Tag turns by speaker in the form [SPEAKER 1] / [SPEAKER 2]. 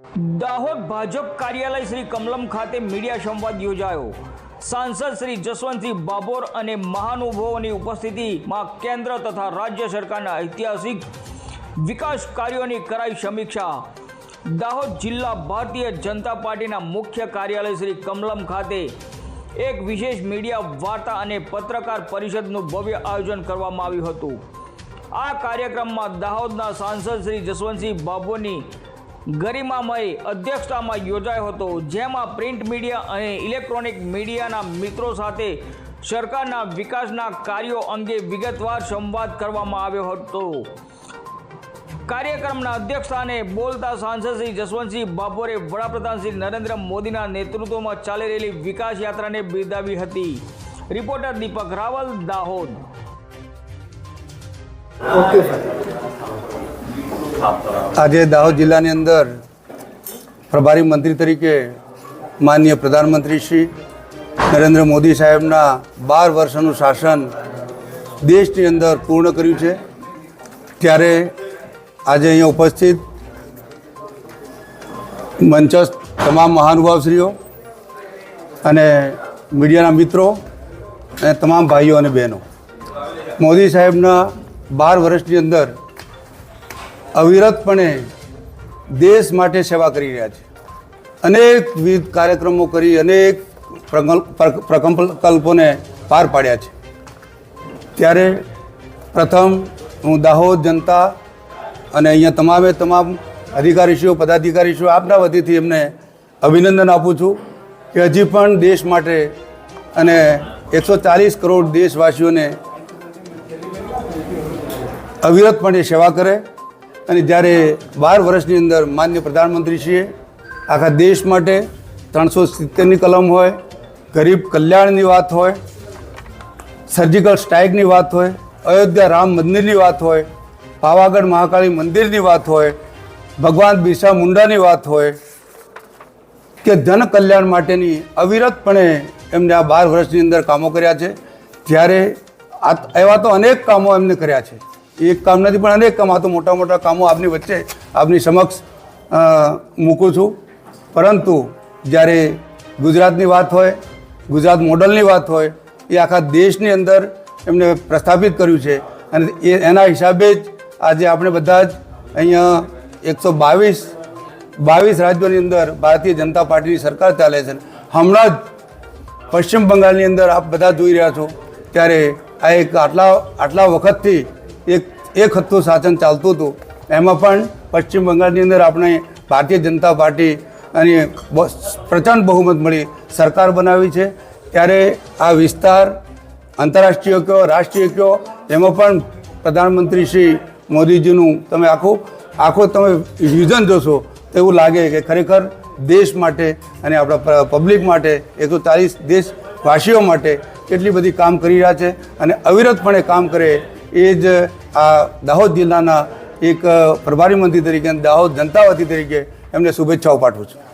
[SPEAKER 1] દાહોદ ભાજપ કાર્યાલય શ્રી કમલમ ખાતે મીડિયા સંવાદ યોજાયો। सांसद श्री जसवंतसिंह बाबोर અને મહાનુભાવોની ઉપસ્થિતિમાં કેન્દ્ર તથા રાજ્ય સરકારના ઐતિહાસિક વિકાસ કાર્યોની કરાઈ સમીક્ષા। દાહોદ જિલ્લા ભારતીય જનતા પાર્ટીના મુખ્ય કાર્યાલય શ્રી કમલમ ખાતે એક વિશેષ મીડિયા વાર્તા અને પત્રકાર પરિષદનું ભવ્ય આયોજન કરવામાં આવ્યું હતું। આ કાર્યક્રમમાં દાહોદના સાંસદ શ્રી જસવંતસિંહ બાબોરની गरिमामय अध्यक्षता में योजायो हतो, जेमां प्रिंट मीडिया और इलेक्ट्रॉनिक मीडिया मित्रों साथे सरकारना विकासना कार्यों अंगे विगतवार संवाद करवामां आव्यो हतो। कार्यक्रमना अध्यक्षस्थाने बोलता सांसद श्री जसवंतसिंह बाबोरे वडाप्रधान श्री नरेन्द्र मोदीना नेतृत्वमां चाली रहेली विकास यात्राने बिरदावी हती। रिपोर्टर दीपक रावल, दाहोद।
[SPEAKER 2] आज दाहोद जिला अंदर प्रभारी मंत्री तरीके माननीय प्रधानमंत्री श्री नरेन्द्र मोदी साहेबना 12 वर्षनु शासन देश की अंदर पूर्ण कर्यु छे। त्यारे आज अहीं उपस्थित मंचस्थ तमाम महानुभावश्रीओ अने मीडियाना मित्रों अने तमाम भाईओ अने बहनों, मोदी साहेबना 12 वर्षनी अंदर अविरतपणे देश माटे सेवा करी रह्या छे। अनेक विविध कार्यक्रमों करी अनेक प्रकल्पोने पार पाड्या छे। त्यारे प्रथम हूँ दाहोद जनता अने अहींया तमामे तमाम अधिकारीश्रीओ पदाधिकारीश्रीओ आपना वतीथी एमने अभिनंदन आपूँ छूँ कि हजी पण देश माटे अने 140 करोड़ देशवासीओने अविरतपणे सेवा करे। અને જ્યારે 12 વર્ષની અંદર માનનીય પ્રધાનમંત્રીશ્રીએ આખા દેશ માટે 370ની કલમ હોય, ગરીબ કલ્યાણની વાત હોય, સર્જિકલ સ્ટ્રાઇકની વાત હોય, અયોધ્યા રામ મંદિરની વાત હોય, પાવાગઢ મહાકાળી મંદિરની વાત હોય, ભગવાન બિરસા મુંડાની વાત હોય કે જન કલ્યાણ માટેની અવિરતપણે એમને આ 12 વર્ષની અંદર કામો કર્યા છે। ત્યારે એવા તો અનેક કામો એમને કર્યા છે, एक काम नहीं पण अनेक काम, तो मोटा मोटा कामों आपनी वच्चे आपनी समक्ष मूकूँ छूँ। परंतु જ્યારે गुजरातनी बात होय, गुजरात मॉडलनी बात होय, ये आखा देशनी अंदर एमने प्रस्थापित कर्युं छे अने एना हिसाबे ज आज आपणे बधा ज अहींया 122 राज्योनी अंदर भारतीय जनता पार्टीनी सरकार चाले छे। हमणां ज पश्चिम बंगाळनी अंदर आप बधा जोई रह्या छो, त्यारे आ एक आटला वखतथी एक हत्थुं शासन चालतुं हतुं। एमां पण पश्चिम बंगाळनी अंदर आपणे भारतीय जनता पार्टी अने प्रचंड बहुमत मळी सरकार बनावी छे। त्यारे आ विस्तार आंतरराष्ट्रीय कहो राष्ट्रीय कहो एमां पण प्रधानमंत्री श्री मोदीजीनुं तमे आखो तमे विजन जोशो तो एवुं लागे कि खरेखर देश माटे अने आपणा पब्लिक माटे 140 देशवासीओ माटे કેટલી બધી કામ કરી રહ્યા છે અને અવિરતપણે કામ કરે એ જ આ દાહોદ જિલ્લાના એક પ્રભારી મંત્રી તરીકે દાહોદ જનતા વતી તરીકે એમને શુભેચ્છાઓ પાઠવું છું।